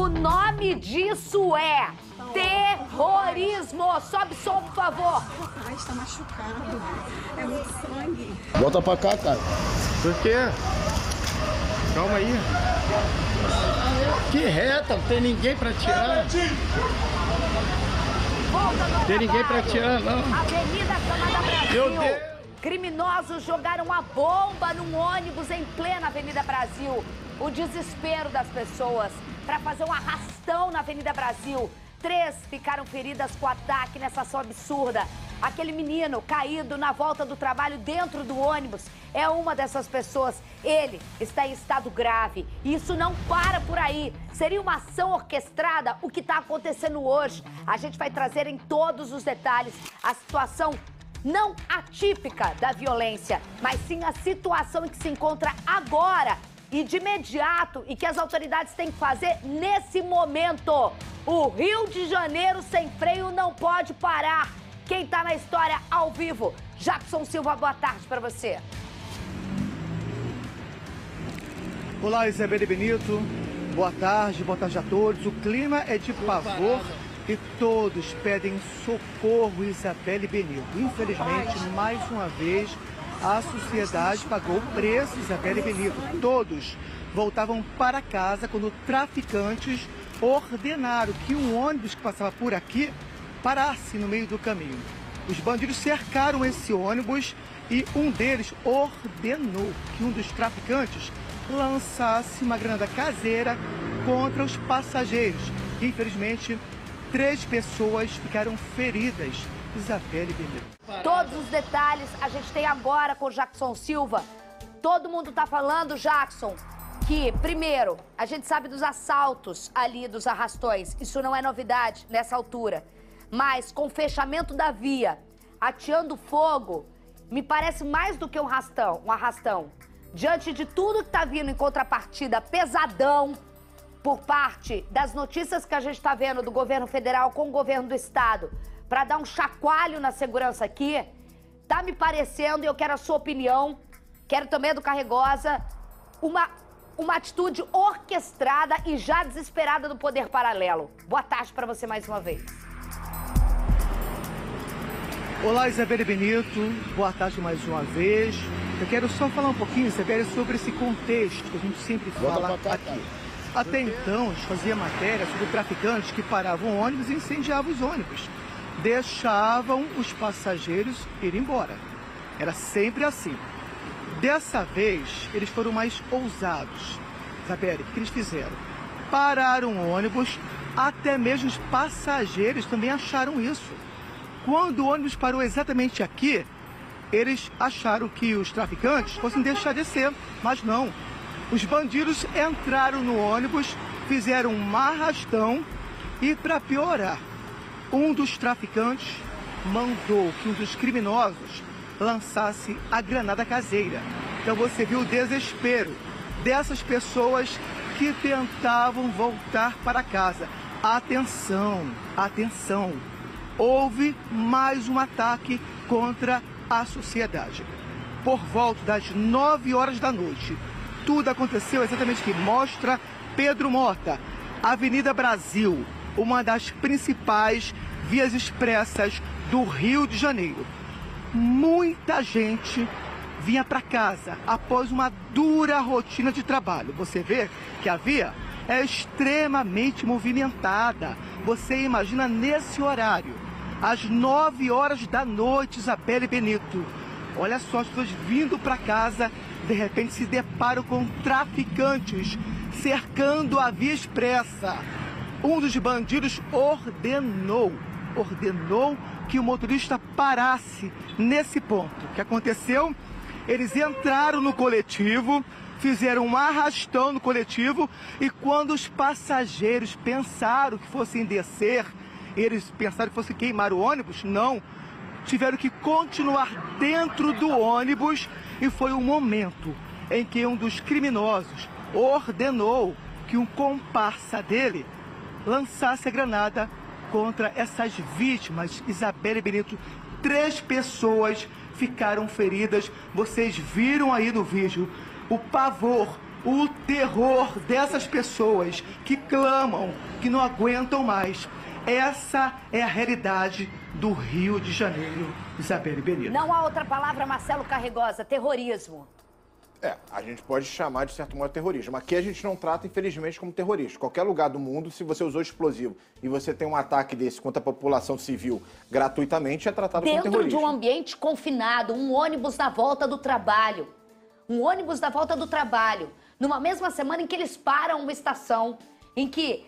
O nome disso é terrorismo. Sobe som, por favor. Ai, está machucado. É muito sangue. Volta pra cá, cara. Por quê? Calma aí. Que reta, não tem ninguém pra tirar. Não tem ninguém pra tirar, não. Avenida Chamada Brasil. Meu Deus. Criminosos jogaram a bomba num ônibus em plena Avenida Brasil. O desespero das pessoas para fazer um arrastão na Avenida Brasil. 3 ficaram feridas com o ataque nessa ação absurda. Aquele menino caído na volta do trabalho dentro do ônibus é uma dessas pessoas. Ele está em estado grave. E isso não para por aí. Seria uma ação orquestrada o que está acontecendo hoje. A gente vai trazer em todos os detalhes a situação não atípica da violência, mas sim a situação em que se encontra agora e de imediato e que as autoridades têm que fazer nesse momento. O Rio de Janeiro sem freio não pode parar. Quem tá na história ao vivo? Jackson Silva, boa tarde para você. Olá, Isabelle Benito. Boa tarde a todos. O clima é de pavor e todos pedem socorro, Isabelle Benito. Infelizmente, mais uma vez, a sociedade pagou o preço, Isabelle Benito. Todos voltavam para casa quando traficantes ordenaram que um ônibus que passava por aqui parasse no meio do caminho. Os bandidos cercaram esse ônibus e um deles ordenou que um dos traficantes lançasse uma granada caseira contra os passageiros. Infelizmente, 3 pessoas ficaram feridas. Isabelle Benito. Todos os detalhes a gente tem agora com o Jackson Silva. Todo mundo tá falando, Jackson, que, primeiro, a gente sabe dos assaltos ali, dos arrastões. Isso não é novidade nessa altura. Mas com o fechamento da via, ateando fogo, me parece mais do que um arrastão. Diante de tudo que tá vindo em contrapartida pesadão por parte das notícias que a gente tá vendo do governo federal com o governo do estado, para dar um chacoalho na segurança aqui, tá me parecendo, e eu quero a sua opinião, quero também a do Carregosa, uma atitude orquestrada e já desesperada do poder paralelo. Boa tarde para você mais uma vez. Olá, Isabelle Benito. Boa tarde mais uma vez. Eu quero só falar um pouquinho, Isabelle, sobre esse contexto que a gente sempre fala aqui. Até então, a gente fazia matéria sobre traficantes que paravam ônibus e incendiavam os ônibus. Deixavam os passageiros ir embora. Era sempre assim. Dessa vez, eles foram mais ousados. Isabelle, o que eles fizeram? Pararam o ônibus, até mesmo os passageiros também acharam isso. Quando o ônibus parou exatamente aqui, eles acharam que os traficantes fossem deixar descer, mas não. Os bandidos entraram no ônibus, fizeram um arrastão e, para piorar, um dos traficantes mandou que um dos criminosos lançasse a granada caseira. Então você viu o desespero dessas pessoas que tentavam voltar para casa. Atenção, atenção. Houve mais um ataque contra a sociedade. Por volta das 9 horas da noite, tudo aconteceu exatamente aqui. Mostra Pedro Mota, Avenida Brasil, uma das principais vias expressas do Rio de Janeiro. Muita gente vinha para casa após uma dura rotina de trabalho. Você vê que a via é extremamente movimentada. Você imagina nesse horário, às 9 horas da noite, Isabelle Benito. Olha só, as pessoas vindo para casa, de repente se deparam com traficantes cercando a via expressa. Um dos bandidos ordenou que o motorista parasse nesse ponto. O que aconteceu? Eles entraram no coletivo, fizeram um arrastão no coletivo e quando os passageiros pensaram que fossem descer, eles pensaram que fosse queimar o ônibus? Não. Tiveram que continuar dentro do ônibus e foi o momento em que um dos criminosos ordenou que um comparsa dele lançasse a granada contra essas vítimas. Isabelle Benito, 3 pessoas ficaram feridas. Vocês viram aí no vídeo o pavor o terror dessas pessoas que clamam, que não aguentam mais. Essa é a realidade do Rio de Janeiro, Isabelle Benito. Não há outra palavra, Marcelo Carregosa, terrorismo. A gente pode chamar de certo modo terrorismo. Aqui a gente não trata, infelizmente, como terrorista. Qualquer lugar do mundo, se você usou explosivo e você tem um ataque desse contra a população civil gratuitamente, é tratado como terrorismo. Dentro de um ambiente confinado, um ônibus na volta do trabalho. Um ônibus na volta do trabalho. Numa mesma semana em que eles param uma estação, em que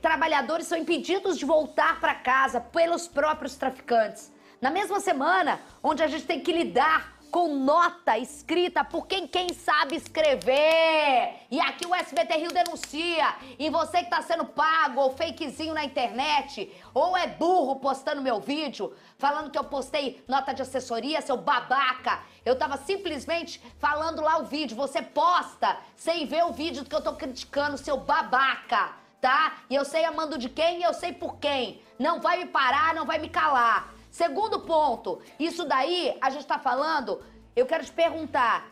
trabalhadores são impedidos de voltar para casa pelos próprios traficantes. Na mesma semana, onde a gente tem que lidar com nota escrita por quem sabe escrever. E aqui o SBT Rio denuncia. E você que tá sendo pago ou fakezinho na internet, ou é burro postando meu vídeo, falando que eu postei nota de assessoria, seu babaca. Eu tava simplesmente falando lá o vídeo. Você posta sem ver o vídeo do que eu tô criticando, seu babaca, tá? E eu sei a mando de quem e eu sei por quem. Não vai me parar, não vai me calar. Segundo ponto, isso daí a gente tá falando, eu quero te perguntar,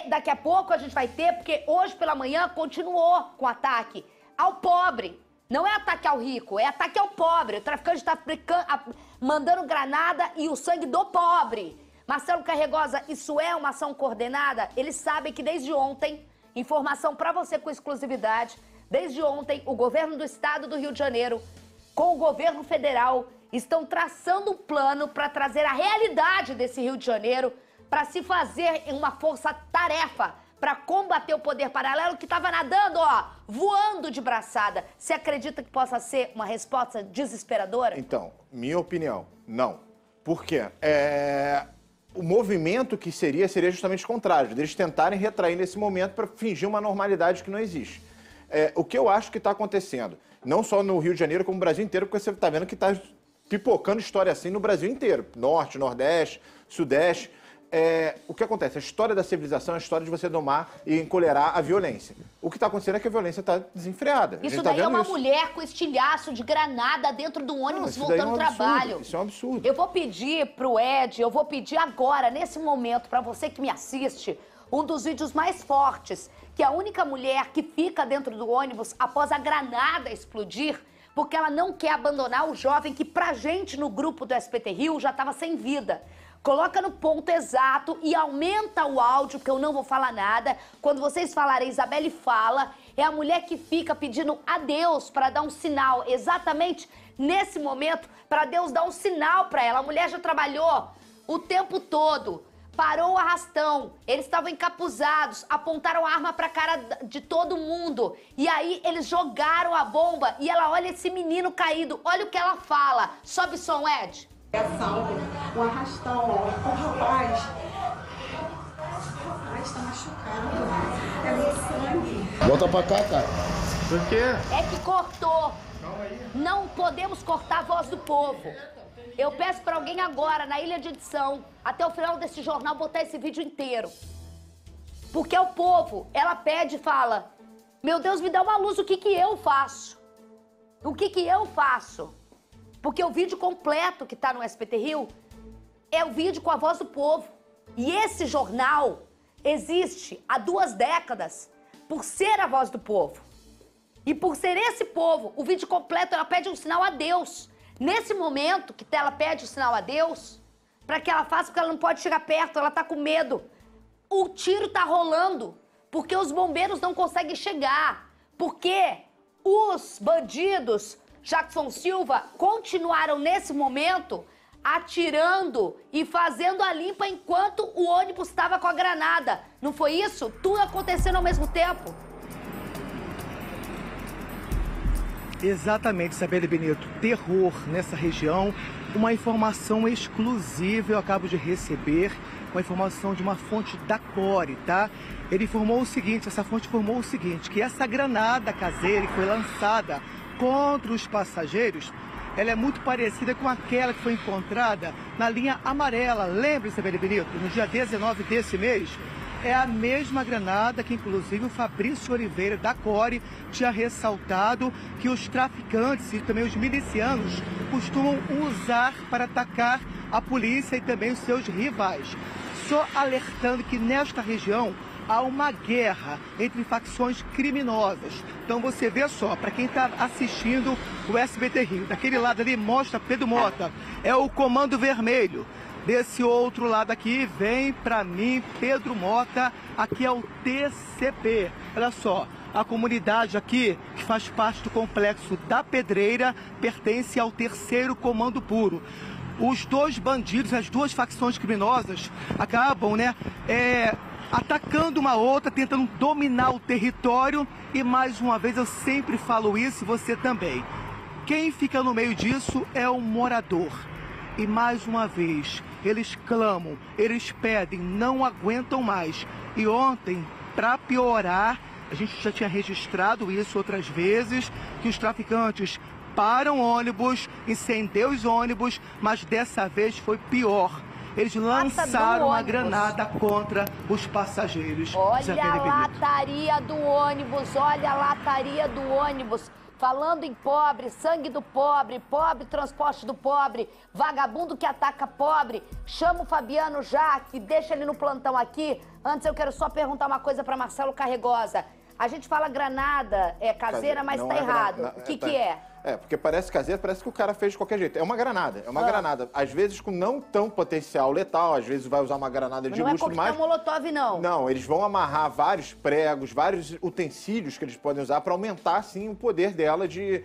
daqui a pouco a gente vai ter, porque hoje pela manhã continuou com ataque ao pobre. Não é ataque ao rico, é ataque ao pobre. O traficante tá mandando granada e o sangue do pobre. Marcelo Carregosa, isso é uma ação coordenada? Eles sabem que desde ontem, informação pra você com exclusividade, desde ontem o governo do estado do Rio de Janeiro, com o governo federal, estão traçando um plano para trazer a realidade desse Rio de Janeiro, para se fazer uma força-tarefa para combater o poder paralelo que estava nadando, voando de braçada. Você acredita que possa ser uma resposta desesperadora? Então, minha opinião, não. Por quê? O movimento que seria justamente o contrário, deles tentarem retrair nesse momento para fingir uma normalidade que não existe. O que eu acho que está acontecendo, não só no Rio de Janeiro, como no Brasil inteiro, porque você está vendo que está pipocando história assim no Brasil inteiro. Norte, Nordeste, Sudeste. O que acontece? A história da civilização é a história de você domar e encolerar a violência. O que está acontecendo é que a violência está desenfreada. Isso daí é uma mulher com estilhaço de granada dentro do ônibus voltando ao trabalho. Isso é um absurdo. Eu vou pedir pro Ed, eu vou pedir agora, nesse momento, para você que me assiste, um dos vídeos mais fortes, que a única mulher que fica dentro do ônibus após a granada explodir, porque ela não quer abandonar o jovem que pra gente no grupo do SBT Rio já estava sem vida. Coloca no ponto exato e aumenta o áudio, porque eu não vou falar nada. Quando vocês falarem, Isabelle fala, é a mulher que fica pedindo a Deus para dar um sinal, exatamente nesse momento, para Deus dar um sinal para ela. A mulher já trabalhou o tempo todo. Parou o arrastão, eles estavam encapuzados, apontaram a arma pra cara de todo mundo. E aí eles jogaram a bomba e ela olha esse menino caído, olha o que ela fala. Sobe som, Ed. Um arrastão, ó, o rapaz tá machucado, é muito sangue. Volta pra cá, cara. Por quê? É que cortou. Não podemos cortar a voz do povo. Eu peço pra alguém agora, na ilha de edição, até o final desse jornal, botar esse vídeo inteiro. Porque o povo, ela pede e fala, meu Deus, me dá uma luz, o que eu faço? O que eu faço? Porque o vídeo completo que tá no SBT Rio é o vídeo com a voz do povo. E esse jornal existe há 2 décadas por ser a voz do povo. E por ser esse povo, o vídeo completo, ela pede um sinal a Deus. Nesse momento que ela pede o sinal a Deus, para que ela faça, porque ela não pode chegar perto, ela tá com medo. O tiro tá rolando, porque os bombeiros não conseguem chegar, porque os bandidos, Jackson Silva, continuaram nesse momento atirando e fazendo a limpa enquanto o ônibus estava com a granada. Não foi isso? Tudo acontecendo ao mesmo tempo. Exatamente, Isabelle Benito. Terror nessa região. Uma informação exclusiva eu acabo de receber, uma informação de uma fonte da CORE, tá? Ele informou o seguinte, essa fonte informou o seguinte, que essa granada caseira que foi lançada contra os passageiros, ela é muito parecida com aquela que foi encontrada na linha amarela. Lembra, Isabelle Benito? No dia 19 desse mês, é a mesma granada que, inclusive, o Fabrício Oliveira, da CORE, tinha ressaltado que os traficantes e também os milicianos costumam usar para atacar a polícia e também os seus rivais. Só alertando que nesta região há uma guerra entre facções criminosas. Então você vê só, para quem está assistindo o SBT Rio, daquele lado ali mostra Pedro Mota, é o Comando Vermelho. Desse outro lado aqui vem para mim Pedro Mota, aqui é o TCP. Olha só, a comunidade aqui, que faz parte do complexo da Pedreira, pertence ao 3º Comando Puro. Os dois bandidos, as duas facções criminosas, acabam, atacando uma outra, tentando dominar o território. E mais uma vez eu sempre falo isso, você também. Quem fica no meio disso é o morador. E mais uma vez, eles clamam, eles pedem, não aguentam mais. E ontem, para piorar, a gente já tinha registrado isso outras vezes, que os traficantes param ônibus, incendiam os ônibus, mas dessa vez foi pior. Eles lançaram uma granada contra os passageiros. Olha a lataria do ônibus, olha a lataria do ônibus. Falando em pobre, sangue do pobre, pobre, transporte do pobre, vagabundo que ataca pobre. Chama o Fabiano já, que deixa ele no plantão aqui. Antes eu quero só perguntar uma coisa para Marcelo Carregosa. A gente fala granada caseira, mas tá errado. O que é? Porque parece caseira, parece que o cara fez de qualquer jeito. É uma granada, granada. Às vezes com não tão potencial letal, às vezes vai usar uma granada de luxo, mas... Não é coquetel molotov, não. Não, eles vão amarrar vários pregos, vários utensílios que eles podem usar para aumentar, sim, o poder dela de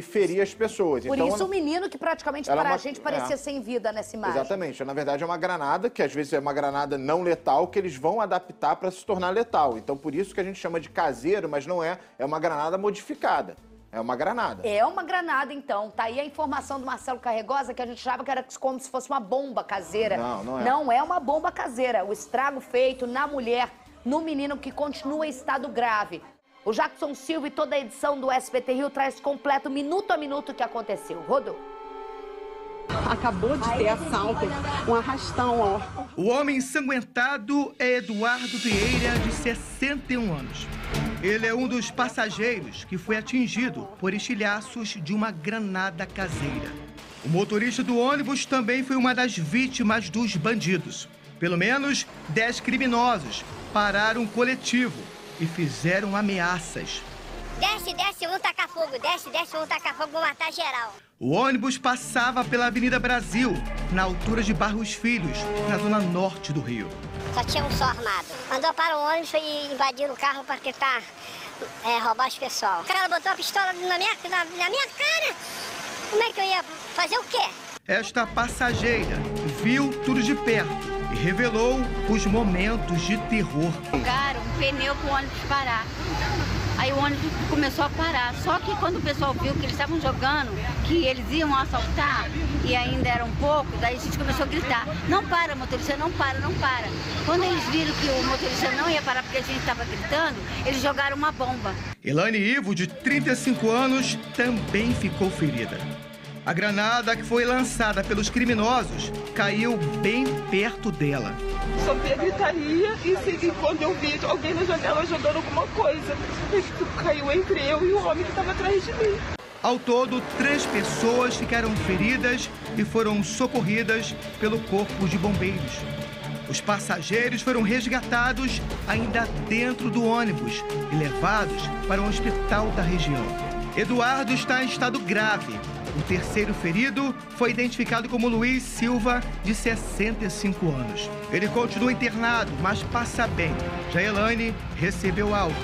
ferir as pessoas. Por isso o menino que praticamente para a gente parecia sem vida nessa imagem. Exatamente. Na verdade é uma granada, que às vezes é uma granada não letal, que eles vão adaptar para se tornar letal. Então por isso que a gente chama de caseiro, mas não é. É uma granada modificada. É uma granada. É uma granada, então. Tá aí a informação do Marcelo Carregosa, que a gente achava que era como se fosse uma bomba caseira. Não, não é. Não é uma bomba caseira. O estrago feito na mulher, no menino que continua em estado grave. O Jackson Silva e toda a edição do SBT Rio traz completo, minuto a minuto, o que aconteceu. Rodou. Acabou de ter assalto, um arrastão, ó. O homem ensanguentado é Eduardo Vieira, de 61 anos. Ele é um dos passageiros que foi atingido por estilhaços de uma granada caseira. O motorista do ônibus também foi uma das vítimas dos bandidos. Pelo menos 10 criminosos pararam o coletivo e fizeram ameaças. Desce, desce, vamos tacar fogo. Desce, desce, vamos tacar fogo, vamos matar geral. O ônibus passava pela Avenida Brasil, na altura de Barros Filhos, na zona norte do Rio. Só tinha um só armado. Mandou para o ônibus e invadiram o carro para tentar roubar os pessoal. O cara botou a pistola na minha cara. Como é que eu ia fazer o quê? Esta passageira viu tudo de perto e revelou os momentos de terror. Jogaram um pneu para o ônibus parar. Aí o ônibus começou a parar. Só que quando o pessoal viu que eles estavam jogando, que eles iam assaltar, e ainda eram poucos, daí a gente começou a gritar: não para, motorista, não para, não para. Quando eles viram que o motorista não ia parar porque a gente estava gritando, eles jogaram uma bomba. Elaine Ivo, de 35 anos, também ficou ferida. A granada que foi lançada pelos criminosos caiu bem perto dela. Só vi a gritaria e quando eu vi alguém na janela jogando alguma coisa, caiu entre eu e o homem que estava atrás de mim. Ao todo, 3 pessoas ficaram feridas e foram socorridas pelo Corpo de Bombeiros. Os passageiros foram resgatados ainda dentro do ônibus e levados para um hospital da região. Eduardo está em estado grave. O terceiro ferido foi identificado como Luiz Silva, de 65 anos. Ele continua internado, mas passa bem. Já Elaine recebeu alta.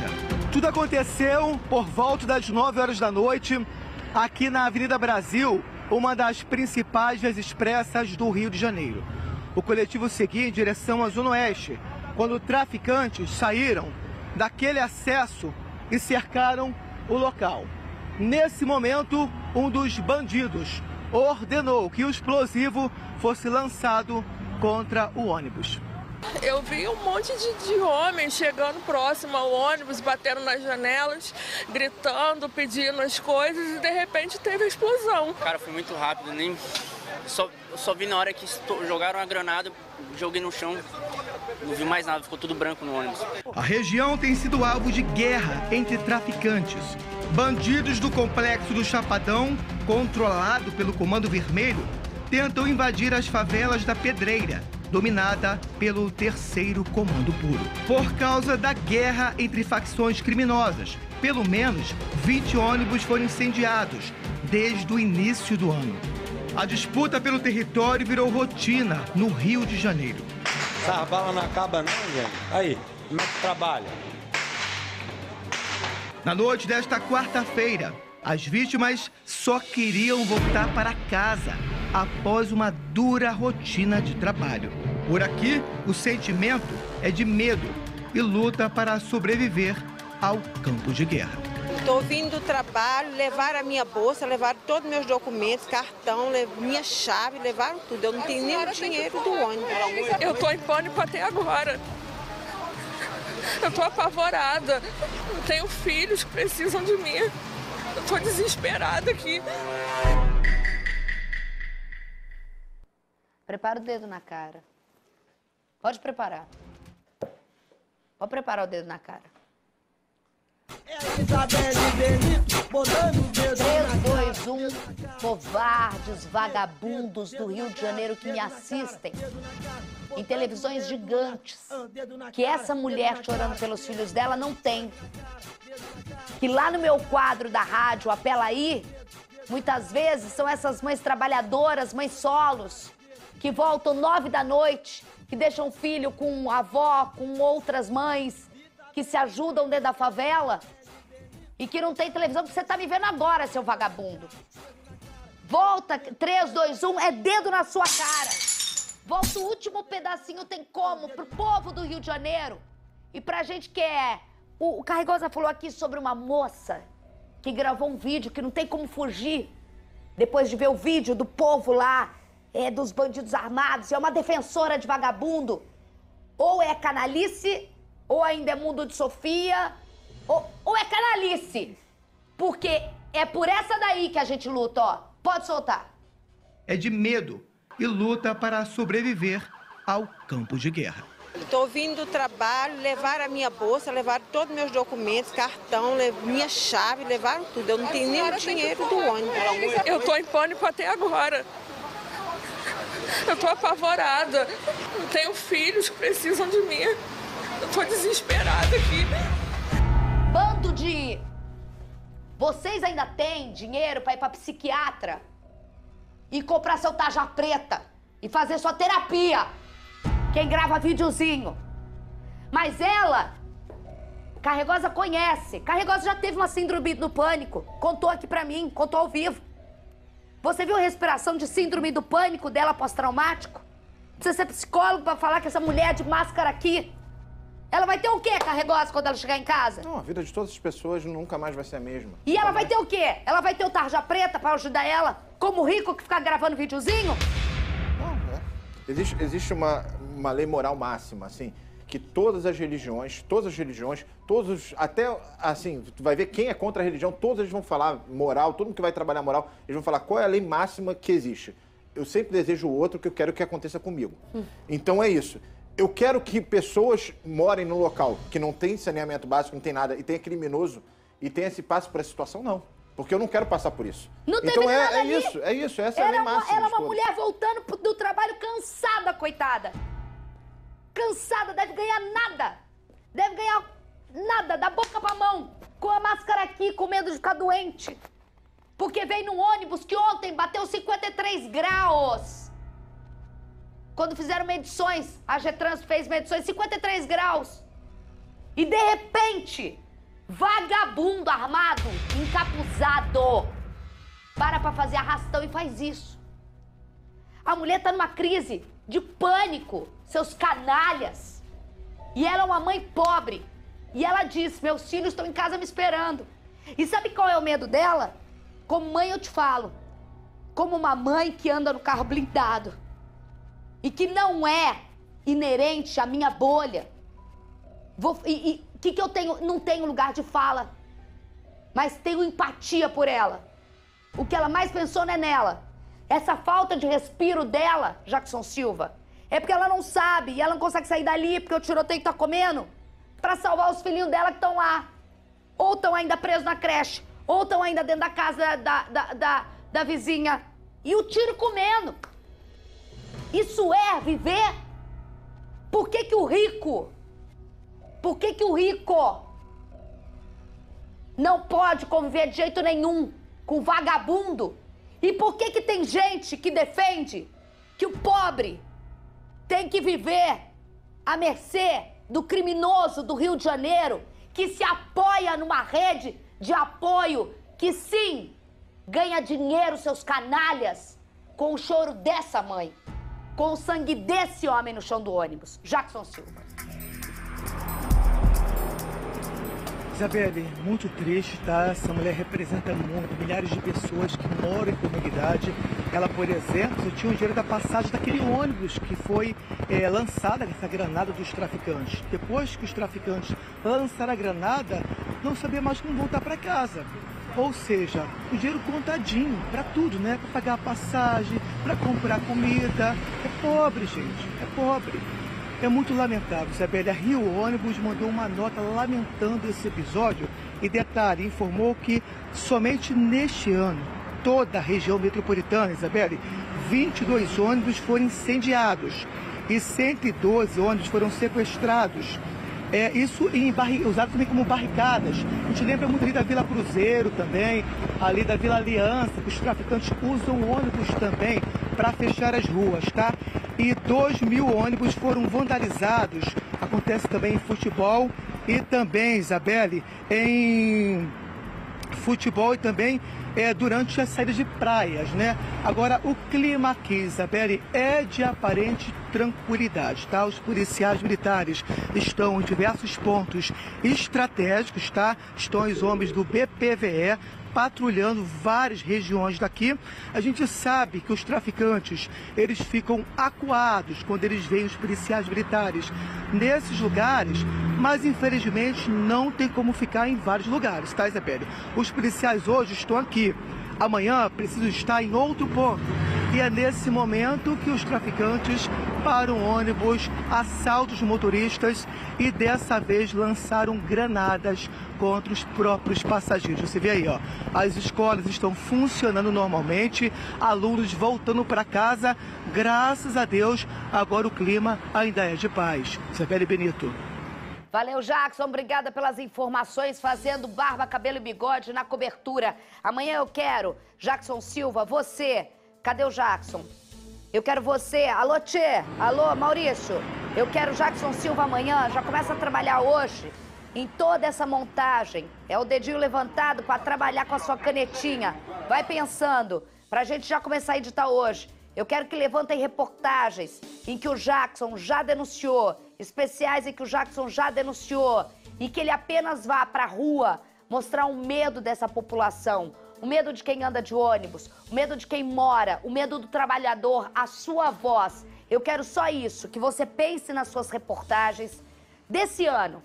Tudo aconteceu por volta das 9 horas da noite, aqui na Avenida Brasil, uma das principais vias expressas do Rio de Janeiro. O coletivo seguia em direção à Zona Oeste, quando traficantes saíram daquele acesso e cercaram o local. Nesse momento, um dos bandidos ordenou que o explosivo fosse lançado contra o ônibus. Eu vi um monte de homens chegando próximo ao ônibus, batendo nas janelas, gritando, pedindo as coisas e de repente teve a explosão. Cara, foi muito rápido, só vi na hora que jogaram a granada, joguei no chão, não vi mais nada, ficou tudo branco no ônibus. A região tem sido alvo de guerra entre traficantes. Bandidos do complexo do Chapadão, controlado pelo Comando Vermelho, tentam invadir as favelas da Pedreira dominada pelo Terceiro Comando Puro. Por causa da guerra entre facções criminosas, pelo menos 20 ônibus foram incendiados desde o início do ano. A disputa pelo território virou rotina no Rio de Janeiro. Essa bala não acaba não, gente. Aí, como é que trabalha? Na noite desta quarta-feira, as vítimas só queriam voltar para casa após uma dura rotina de trabalho. Por aqui, o sentimento é de medo e luta para sobreviver ao campo de guerra. Estou vindo do trabalho, levaram a minha bolsa, levaram todos os meus documentos, cartão, minha chave, levaram tudo. Eu não tenho nem o dinheiro do ônibus. Eu estou em pânico até agora. Eu estou apavorada. Eu tenho filhos que precisam de mim. Eu estou desesperada aqui. Prepara o dedo na cara. Pode preparar. Pode preparar o dedo na cara. 3, 2, 1, covardes, vagabundos do Rio de Janeiro que me assistem em televisões gigantes, que essa mulher chorando pelos filhos dela não tem. Que lá no meu quadro da rádio, Apela Aí, muitas vezes são essas mães trabalhadoras, mães solos, que voltam 9 da noite, que deixam o filho com a avó, com outras mães, que se ajudam dentro da favela e que não tem televisão, porque você tá me vendo agora, seu vagabundo. Volta, 3, 2, 1, é dedo na sua cara. Volta o último pedacinho, tem como, pro povo do Rio de Janeiro e pra gente que é... O Carregosa falou aqui sobre uma moça que gravou um vídeo que não tem como fugir depois de ver o vídeo do povo lá, dos bandidos armados, é uma defensora de vagabundo. Ou é canalice, ou ainda é mundo de Sofia, ou é canalice. Porque é por essa daí que a gente luta, ó. Pode soltar. É de medo e luta para sobreviver ao campo de guerra. Estou vindo do trabalho, levaram a minha bolsa, levaram todos os meus documentos, cartão, minha chave, levaram tudo. Eu não tenho nem o dinheiro do ônibus. Eu estou em pânico até agora. Eu estou apavorada. Eu tenho filhos que precisam de mim. Eu estou desesperada aqui. Bando de... Vocês ainda têm dinheiro para ir para psiquiatra e comprar seu tarja preta e fazer sua terapia? Quem grava videozinho. Mas ela, Carregosa conhece. Carregosa já teve uma síndrome do pânico. Contou aqui pra mim, contou ao vivo. Você viu a respiração de síndrome do pânico dela pós-traumático? Precisa ser psicólogo pra falar que essa mulher de máscara aqui, ela vai ter o quê, Carregosa, quando ela chegar em casa? Não, a vida de todas as pessoas nunca mais vai ser a mesma. E ela vai ter o quê? Ela vai ter o tarja preta pra ajudar ela? Como o rico que fica gravando videozinho? Não, existe uma lei moral máxima, assim, que todas as religiões, todos, até, assim, tu vai ver quem é contra a religião, todos eles vão falar moral, todo mundo que vai trabalhar moral, eles vão falar qual é a lei máxima que existe. Eu sempre desejo o outro, que eu quero que aconteça comigo. Então é isso. Eu quero que pessoas morem no local que não tem saneamento básico, não tem nada, e tenha criminoso, e tenha esse passo por essa situação, não. Porque eu não quero passar por isso. Não então teve nada ali. Isso, essa é a lei máxima. Ela é uma mulher voltando do trabalho cansada, coitada. Cansada, deve ganhar nada. Deve ganhar nada, da boca pra mão. Com a máscara aqui, com medo de ficar doente. Porque veio num ônibus que ontem bateu 53 graus. Quando fizeram medições, a Getrans fez medições, 53 graus. E de repente, vagabundo armado, encapuzado, para pra fazer arrastão e faz isso. A mulher tá numa crise de pânico, seus canalhas. E ela é uma mãe pobre. E ela diz, meus filhos estão em casa me esperando. E sabe qual é o medo dela? Como mãe eu te falo. Como uma mãe que anda no carro blindado. E que não é inerente à minha bolha. Que eu tenho? Não tenho lugar de fala. Mas tenho empatia por ela. O que ela mais pensou não é nela. Essa falta de respiro dela, Jackson Silva, é porque ela não sabe e ela não consegue sair dali porque o tiroteio tá comendo pra salvar os filhinhos dela que estão lá. Ou estão ainda presos na creche, ou estão ainda dentro da casa da vizinha. E o tiro comendo. Isso é viver Por que que o rico não pode conviver de jeito nenhum com vagabundo? E por que que tem gente que defende que o pobre tem que viver à mercê do criminoso do Rio de Janeiro, que se apoia numa rede de apoio que sim, ganha dinheiro, seus canalhas, com o choro dessa mãe, com o sangue desse homem no chão do ônibus? Jackson Silva. Isabelle, muito triste, tá? Essa mulher representa muito, milhares de pessoas que moram em comunidade. Ela, por exemplo, só tinha o dinheiro da passagem daquele ônibus que foi lançada essa granada dos traficantes. Depois que os traficantes lançaram a granada, não sabia mais como voltar para casa. Ou seja, o dinheiro contadinho para tudo, né? Para pagar a passagem, para comprar comida. É pobre, gente, é pobre. É muito lamentável, Isabelle. A Rio Ônibus mandou uma nota lamentando esse episódio e, detalhe, informou que somente neste ano, toda a região metropolitana, Isabelle, 22 ônibus foram incendiados e 112 ônibus foram sequestrados. Isso usado também como barricadas. A gente lembra muito ali da Vila Cruzeiro também, ali da Vila Aliança, que os traficantes usam ônibus também para fechar as ruas, tá? E 2.000 ônibus foram vandalizados. Acontece também em futebol e também, Isabelle, em futebol e também durante as saídas de praias, né? Agora, o clima aqui, Isabelle, é de aparente tranquilidade, tá? Os policiais militares estão em diversos pontos estratégicos, tá? Estão os homens do BPVE patrulhando várias regiões daqui. A gente sabe que os traficantes, eles ficam acuados quando eles veem os policiais militares nesses lugares, mas infelizmente não tem como ficar em vários lugares, tá, Isabelle? Os policiais hoje estão aqui, amanhã precisam estar em outro ponto. E é nesse momento que os traficantes param ônibus, assaltam os motoristas e dessa vez lançaram granadas contra os próprios passageiros. Você vê aí, ó, as escolas estão funcionando normalmente, alunos voltando para casa, graças a Deus, agora o clima ainda é de paz. Isabelle Benito. Valeu, Jackson. Obrigada pelas informações, fazendo barba, cabelo e bigode na cobertura. Amanhã eu quero, Jackson Silva, você. Cadê o Jackson? Eu quero você. Alô, Tchê. Alô, Maurício. Eu quero Jackson Silva amanhã. Já começa a trabalhar hoje em toda essa montagem. É o dedinho levantado para trabalhar com a sua canetinha. Vai pensando, pra gente já começar a editar hoje. Eu quero que levantem reportagens em que o Jackson já denunciou, especiais em que o Jackson já denunciou, e que ele apenas vá pra rua mostrar o medo dessa população, o medo de quem anda de ônibus, o medo de quem mora, o medo do trabalhador, a sua voz. Eu quero só isso, que você pense nas suas reportagens desse ano,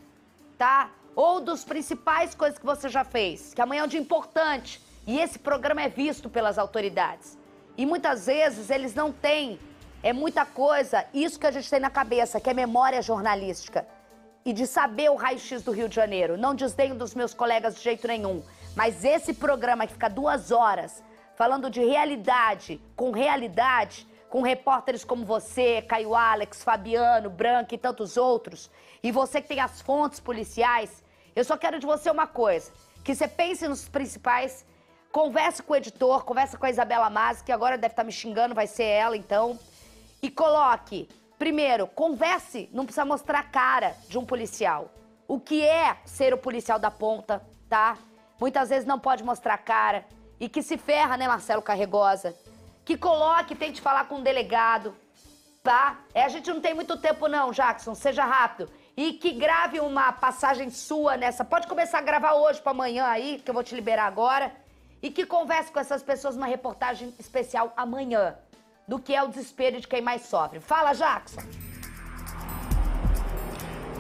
tá? Ou dos principais coisas que você já fez, que amanhã é um dia importante e esse programa é visto pelas autoridades. E muitas vezes eles não têm, muita coisa, isso que a gente tem na cabeça, que é memória jornalística. E de saber o raio-x do Rio de Janeiro. Não desdenho dos meus colegas de jeito nenhum. Mas esse programa que fica 2 horas falando de realidade, com repórteres como você, Caio Alex, Fabiano, Branca e tantos outros, e você que tem as fontes policiais, eu só quero de você uma coisa, que você pense nos principais, converse com o editor, converse com a Isabela Mazzi, que agora deve estar me xingando, vai ser ela então, e coloque, primeiro, converse, não precisa mostrar a cara de um policial. O que é ser o policial da ponta, tá? Muitas vezes não pode mostrar a cara. E que se ferra, né, Marcelo Carregosa? Que coloque, tente falar com um delegado, tá? A gente não tem muito tempo não, Jackson, seja rápido. E que grave uma passagem sua nessa. Pode começar a gravar hoje para amanhã aí, que eu vou te liberar agora. E que converse com essas pessoas numa reportagem especial amanhã, do que é o desespero de quem mais sofre. Fala, Jackson.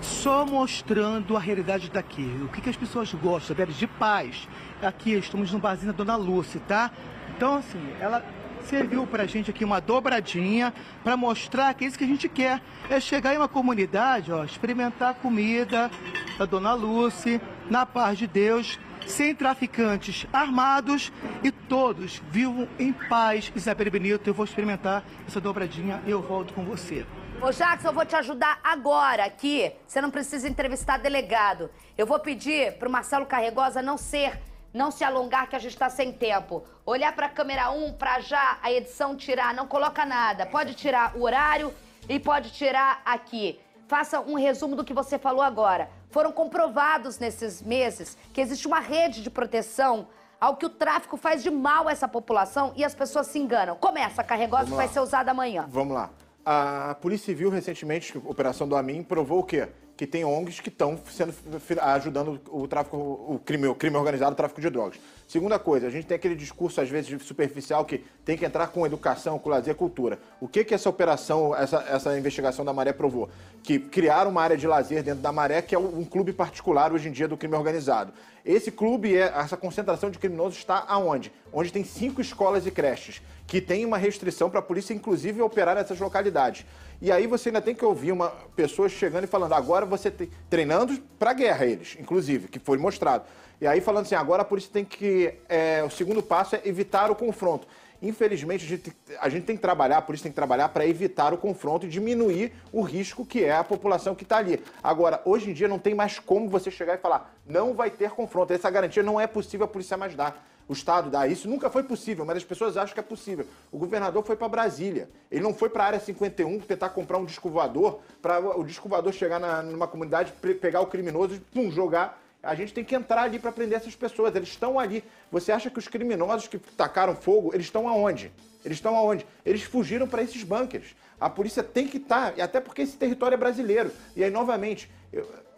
Só mostrando a realidade daqui. O que as pessoas gostam, velho, de paz. Aqui estamos no barzinho da Dona Lúcia, tá? Então, assim, ela serviu pra gente aqui uma dobradinha pra mostrar que é isso que a gente quer. É chegar em uma comunidade, ó, experimentar a comida da Dona Lúcia, na paz de Deus, sem traficantes armados e todos vivam em paz. Isabelle Benito, eu vou experimentar essa dobradinha e eu volto com você. Ô, Jackson, eu vou te ajudar agora aqui. Você não precisa entrevistar delegado. Eu vou pedir pro Marcelo Carregosa não se alongar, que a gente tá sem tempo. Olhar pra câmera 1 pra já a edição tirar, não coloca nada. Pode tirar o horário e pode tirar aqui. Faça um resumo do que você falou agora. Foram comprovados nesses meses que existe uma rede de proteção ao que o tráfico faz de mal a essa população e as pessoas se enganam. Começa, a Carregosa, que vai ser usada amanhã. Vamos lá. A Polícia Civil, recentemente, a Operação do Amin, provou o quê? Que tem ONGs que estão ajudando o tráfico, o crime organizado, o tráfico de drogas. Segunda coisa, a gente tem aquele discurso, às vezes, superficial, que tem que entrar com educação, com lazer, cultura. O que essa operação, essa investigação da Maré provou? Que criaram uma área de lazer dentro da Maré, que é um clube particular, hoje em dia, do crime organizado. Esse clube, essa concentração de criminosos está aonde? Onde tem 5 escolas e creches, que tem uma restrição para a polícia, inclusive, operar nessas localidades. E aí você ainda tem que ouvir pessoas chegando e falando, agora você tem... Treinando para a guerra eles, inclusive, que foi mostrado. E aí falando assim, agora a polícia tem que... o segundo passo é evitar o confronto. Infelizmente, a gente tem que trabalhar, a polícia tem que trabalhar para evitar o confronto e diminuir o risco que é a população que está ali. Agora, hoje em dia não tem mais como você chegar e falar, não vai ter confronto. Essa garantia não é possível a polícia mais dar. O Estado dá. Isso nunca foi possível, mas as pessoas acham que é possível. O governador foi para Brasília. Ele não foi para a área 51 tentar comprar um disco voador, para o disco voador chegar numa comunidade, pegar o criminoso e jogar. A gente tem que entrar ali para prender essas pessoas. Eles estão ali. Você acha que os criminosos que tacaram fogo, eles estão aonde? Eles estão aonde? Eles fugiram para esses bunkers. A polícia tem que estar, e até porque esse território é brasileiro. E aí, novamente,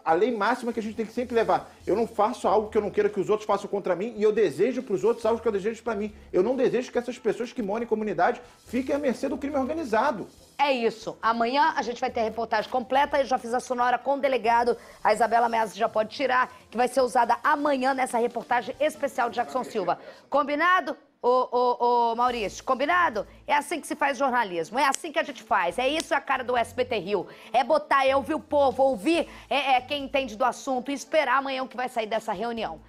a lei máxima que a gente tem que sempre levar. Eu não faço algo que eu não queira que os outros façam contra mim e eu desejo para os outros algo que eu desejo para mim. Eu não desejo que essas pessoas que moram em comunidade fiquem à mercê do crime organizado. É isso. Amanhã a gente vai ter a reportagem completa. Eu já fiz a sonora com o delegado. A Isabela Meazza já pode tirar, que vai ser usada amanhã nessa reportagem especial de Jackson Silva. Combinado? Ô, Maurício, combinado? É assim que se faz jornalismo, é assim que a gente faz. É isso a cara do SBT Rio. É botar, é ouvir o povo, ouvir quem entende do assunto e esperar amanhã o que vai sair dessa reunião.